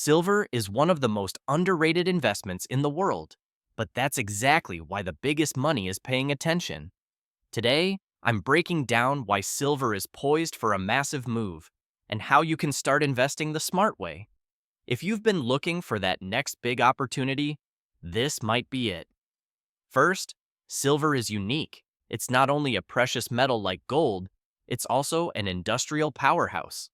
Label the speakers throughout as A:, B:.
A: Silver is one of the most underrated investments in the world, but that's exactly why the biggest money is paying attention. Today, I'm breaking down why silver is poised for a massive move and how you can start investing the smart way. If you've been looking for that next big opportunity, this might be it. First, silver is unique. It's not only a precious metal like gold, it's also an industrial powerhouse.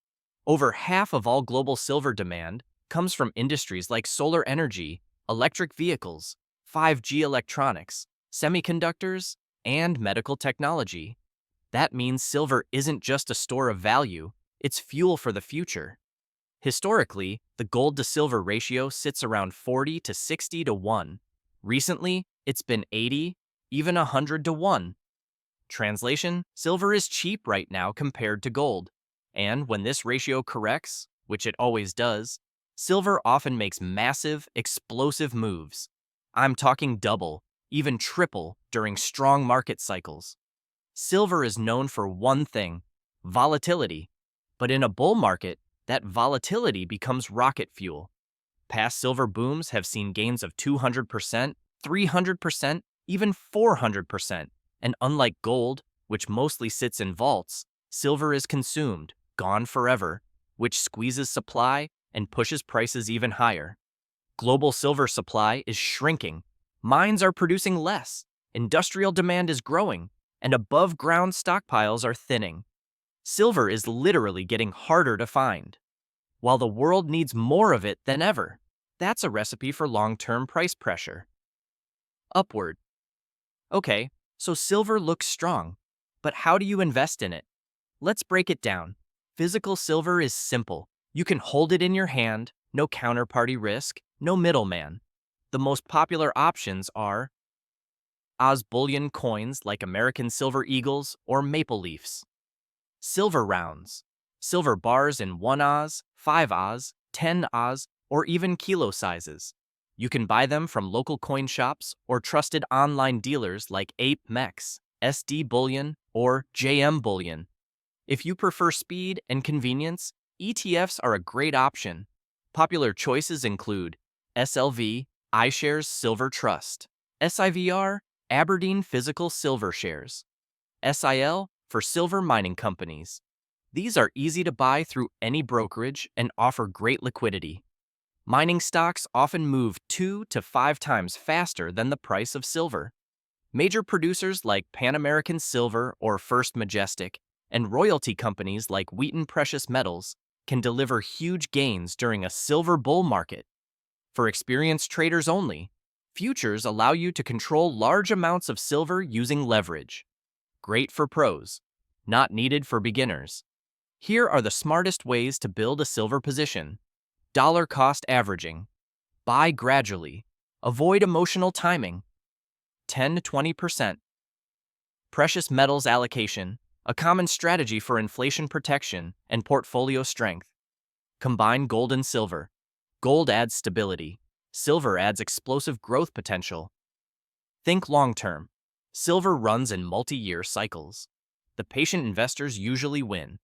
A: Over half of all global silver demand comes from industries like solar energy, electric vehicles, 5G electronics, semiconductors, and medical technology. That means silver isn't just a store of value, it's fuel for the future. Historically, the gold to silver ratio sits around 40 to 60 to 1. Recently, it's been 80, even 100 to 1. Translation: silver is cheap right now compared to gold. And when this ratio corrects, which it always does, silver often makes massive, explosive moves. I'm talking double, even triple, during strong market cycles. Silver is known for one thing: volatility. But in a bull market, that volatility becomes rocket fuel. Past silver booms have seen gains of 200%, 300%, even 400%. And unlike gold, which mostly sits in vaults, silver is consumed, gone forever, which squeezes supply and pushes prices even higher. Global silver supply is shrinking. Mines are producing less. Industrial demand is growing, and above-ground stockpiles are thinning. Silver is literally getting harder to find, while the world needs more of it than ever. That's a recipe for long-term price pressure. Upward. Okay, so silver looks strong, but how do you invest in it? Let's break it down. Physical silver is simple. You can hold it in your hand, no counterparty risk, no middleman. The most popular options are Oz bullion coins like American Silver Eagles or Maple Leafs. Silver rounds, silver bars in 1 Oz, 5 Oz, 10 Oz, or even kilo sizes. You can buy them from local coin shops or trusted online dealers like Ape Mex, SD Bullion, or JM Bullion. If you prefer speed and convenience, ETFs are a great option. Popular choices include SLV, iShares Silver Trust, SIVR, Aberdeen Physical Silver Shares, SIL for silver mining companies. These are easy to buy through any brokerage and offer great liquidity. Mining stocks often move 2 to 5 times faster than the price of silver. Major producers like Pan American Silver or First Majestic, and royalty companies like Wheaton Precious Metals can deliver huge gains during a silver bull market. For experienced traders only, futures allow you to control large amounts of silver using leverage. Great for pros, not needed for beginners. Here are the smartest ways to build a silver position. Dollar cost averaging. Buy gradually. Avoid emotional timing. 10 to 20%. Precious metals allocation, a common strategy for inflation protection and portfolio strength. Combine gold and silver. Gold adds stability. Silver adds explosive growth potential. Think long-term. Silver runs in multi-year cycles. The patient investors usually win.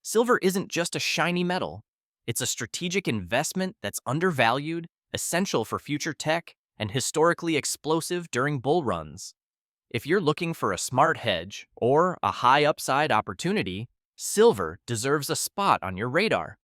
A: Silver isn't just a shiny metal. It's a strategic investment that's undervalued, essential for future tech, and historically explosive during bull runs. If you're looking for a smart hedge or a high upside opportunity, silver deserves a spot on your radar.